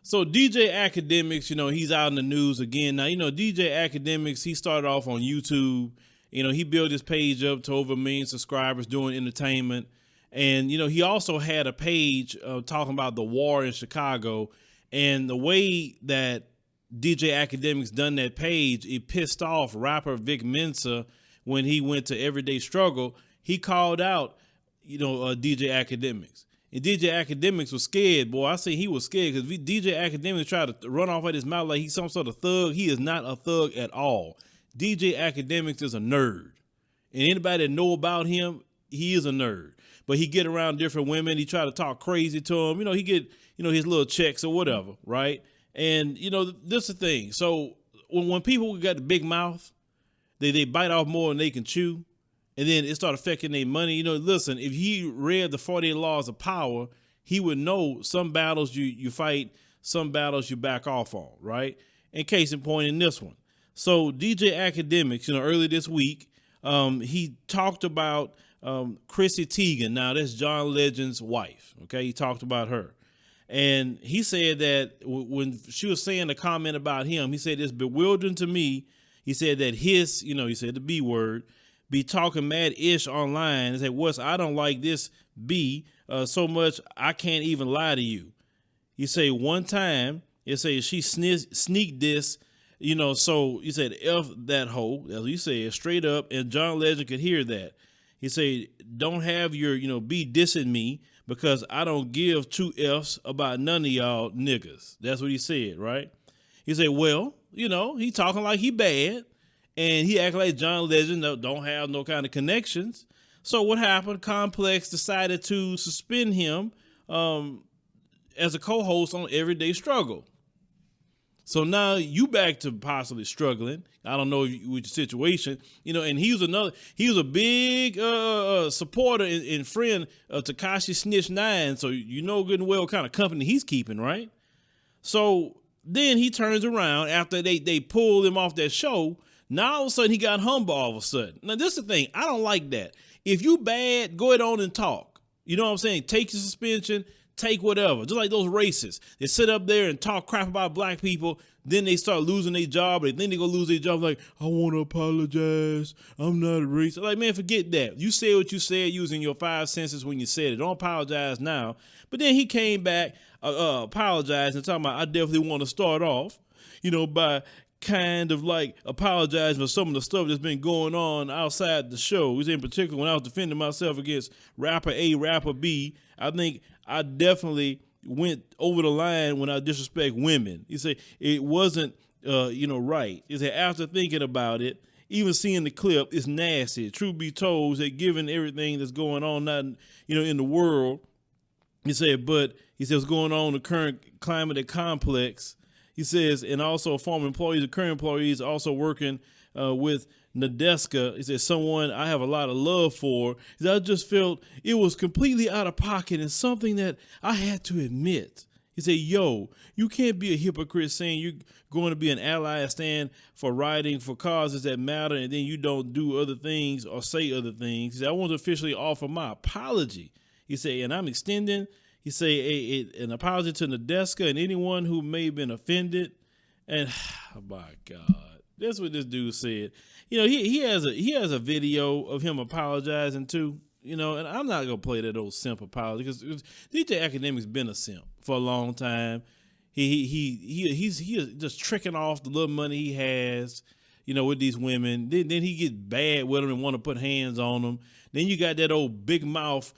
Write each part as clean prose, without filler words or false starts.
So DJ Akademiks, he's out in the news again. Now, DJ Akademiks, he started off on YouTube. He built his page up to over 1 million subscribers doing entertainment. And, he also had a page talking about the war in Chicago. And the way that DJ Akademiks done that page, it pissed off rapper Vic Mensa when he went to Everyday Struggle. He called out, DJ Akademiks. And DJ Akademiks was scared, boy. I say he was scared because DJ Akademiks tried to run off at his mouth like he's some sort of thug. He is not a thug at all. DJ Akademiks is a nerd. And anybody that know about him, he is a nerd. But he get around different women. He try to talk crazy to them. He get, his little checks or whatever, right? And, this is the thing. So when people got the big mouth, they bite off more than they can chew. And then it started affecting their money. Listen, if he read the 48 Laws of Power, he would know some battles you fight, some battles you back off on, right? In case in point in this one. So DJ Akademiks, early this week, he talked about Chrissy Teigen. Now, that's John Legend's wife, okay? He talked about her. And he said that when she was saying a comment about him, he said, it's bewildering to me. He said that he said the B word, be talking mad ish online and say, I don't like this B so much I can't even lie to you. You say one time, you say she sneaked this, so you said F that hoe, as you said, straight up, and John Legend could hear that. He said, don't have your, be dissing me because I don't give 2 F's about none of y'all niggas. That's what he said, right? He said, well, he talking like he bad. And he acted like John Legend don't have no kind of connections. So what happened? Complex decided to suspend him as a co-host on Everyday Struggle. So now you back to possibly struggling. I don't know with your situation, and he was a big supporter and friend of Tekashi Snitch 9. So good and well what kind of company he's keeping, right? So then he turns around after they pulled him off that show. Now all of a sudden he got humble all of a sudden. Now this is the thing. I don't like that. If you bad, go ahead on and talk. You know what I'm saying? Take your suspension, take whatever. Just like those racists. They sit up there and talk crap about black people. Then they start losing their job. And then they go lose their job like, I want to apologize. I'm not a racist. Like, man, forget that. You said what you said using your 5 senses when you said it. Don't apologize now. But then he came back, apologized and talking about, I definitely want to start off, by kind of like apologizing for some of the stuff that's been going on outside the show. In particular, when I was defending myself against rapper A, rapper B, I think I definitely went over the line when I disrespect women. You say it wasn't, right. You say after thinking about it, even seeing the clip, it's nasty. Truth be told, that given everything that's going on, not in the world, he said, what's going on in the current climate at Complex. He says, and also former employees and current employees also working with Nadeska. He says, someone I have a lot of love for. He said, I just felt it was completely out of pocket and something that I had to admit. He said, you can't be a hypocrite saying you're going to be an ally and stand for writing for causes that matter, and then you don't do other things or say other things. He said, I want to officially offer my apology. He said, and I'm extending, he say an apology to Nadeska and anyone who may have been offended. And oh my God, that's what this dude said. He has a video of him apologizing too. And I'm not gonna play that old simp apology because DJ Akademiks been a simp for a long time. He's just tricking off the little money he has, with these women. Then he gets bad with them and want to put hands on them. Then you got that old big mouth.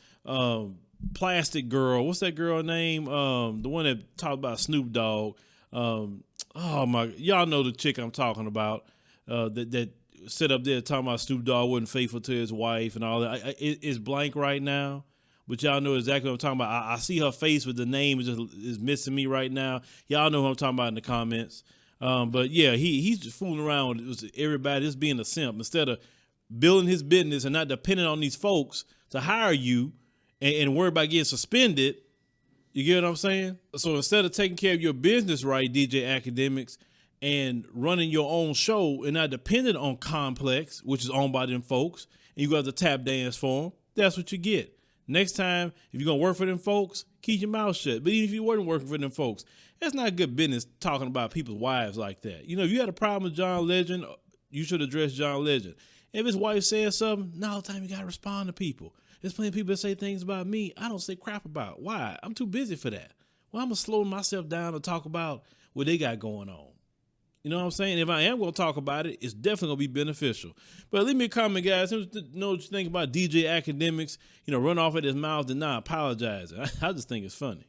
Plastic girl, what's that girl name? The one that talked about Snoop Dogg. Oh my, y'all know the chick I'm talking about. That sit up there talking about Snoop Dogg wasn't faithful to his wife and all that. It's blank right now, but y'all know exactly what I'm talking about. I see her face, but the name is missing me right now. Y'all know who I'm talking about in the comments. But yeah, he's just fooling around with everybody, just being a simp instead of building his business and not depending on these folks to hire you. And worry about getting suspended. You get what I'm saying? So instead of taking care of your business right, DJ Akademiks, and running your own show and not dependent on Complex, which is owned by them folks, and you got to tap dance for them, that's what you get. Next time, if you're going to work for them folks, keep your mouth shut. But even if you weren't working for them folks, that's not good business talking about people's wives like that. You know, if you had a problem with John Legend, you should address John Legend. If his wife says something, now all the time you got to respond to people. There's plenty of people that say things about me I don't say crap about. Why? I'm too busy for that. Well, I'm going to slow myself down to talk about what they got going on. You know what I'm saying? If I am going to talk about it, it's definitely going to be beneficial. But leave me a comment, guys. Let me know what you think about DJ Akademiks, run off at his mouth and not apologize. I just think it's funny.